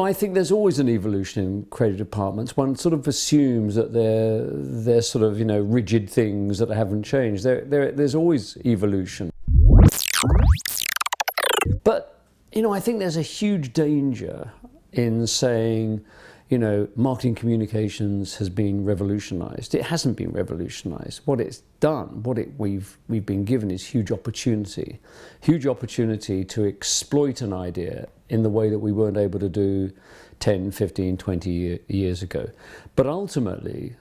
I think there's always an evolution in creative departments. One sort of assumes that they're sort of, rigid things that haven't changed. There's always evolution. But, I think there's a huge danger in saying, marketing communications has been revolutionized. It hasn't been revolutionized. What it's done, we've been given is huge opportunity to exploit an idea in the way that we weren't able to do 10, 15, 20 years ago. But ultimately,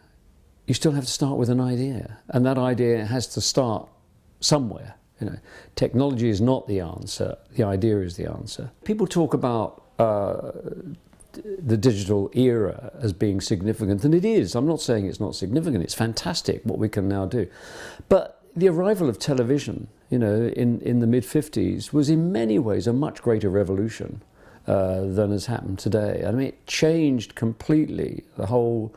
you still have to start with an idea, and that idea has to start somewhere. Technology is not the answer, the idea is the answer. People talk about the digital era as being significant, and it is. I'm not saying it's not significant. It's fantastic what we can now do. But the arrival of television, in the mid-50s was in many ways a much greater revolution than has happened today. I mean, it changed completely the whole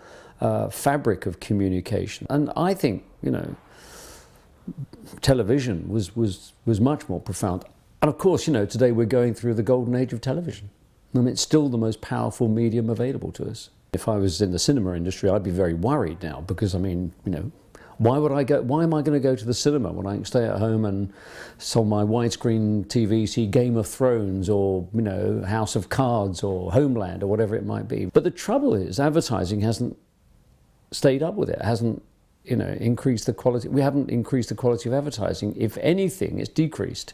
fabric of communication. And I think, television was much more profound. And of course, today we're going through the golden age of television. I mean, it's still the most powerful medium available to us. If I was in the cinema industry, I'd be very worried now because, why am I going to go to the cinema when I can stay at home and on my widescreen TV see Game of Thrones or, House of Cards or Homeland or whatever it might be. But the trouble is advertising hasn't stayed up with it, hasn't, increased the quality. We haven't increased the quality of advertising. If anything, it's decreased.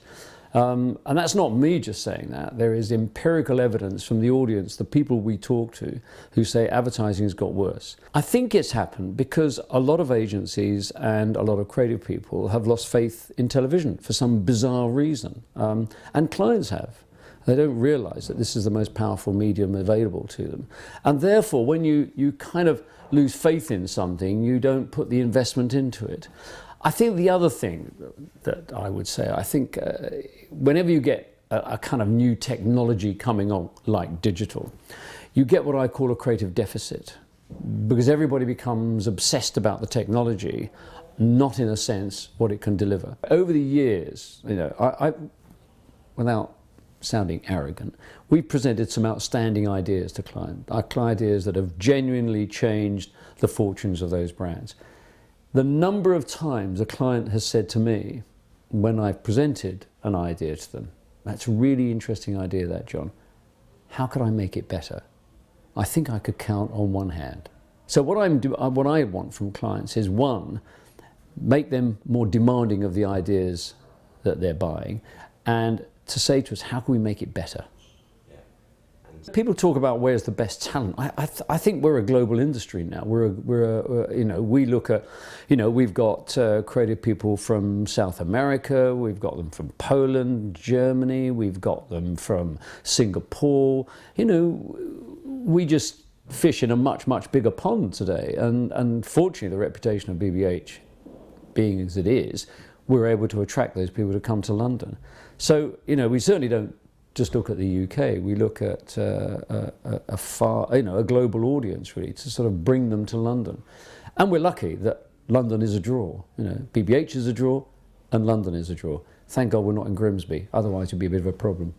And that's not me just saying that. There is empirical evidence from the audience, the people we talk to, who say advertising has got worse. I think it's happened because a lot of agencies and a lot of creative people have lost faith in television for some bizarre reason. And clients have. They don't realise that this is the most powerful medium available to them. And therefore, when you kind of lose faith in something, you don't put the investment into it. I think the other thing that I would say, I think whenever you get a kind of new technology coming on, like digital, you get what I call a creative deficit, because everybody becomes obsessed about the technology, not in a sense what it can deliver. Over the years, without sounding arrogant, we've presented some outstanding ideas to clients, ideas that have genuinely changed the fortunes of those brands. The number of times a client has said to me, when I've presented an idea to them, "That's a really interesting idea, that, John. How could I make it better?" I think I could count on one hand. So what I want from clients is, one, make them more demanding of the ideas that they're buying, and to say to us, how can we make it better? People talk about where's the best talent. I think we're a global industry now. We look at, we've got creative people from South America, we've got them from Poland, Germany, we've got them from Singapore. We just fish in a much, much bigger pond today. And fortunately, the reputation of BBH being as it is, we're able to attract those people to come to London. So, we certainly don't just look at the UK, we look at a global audience really, to sort of bring them to London. And we're lucky that London is a draw. BBH is a draw and London is a draw. Thank God we're not in Grimsby, otherwise it'd be a bit of a problem.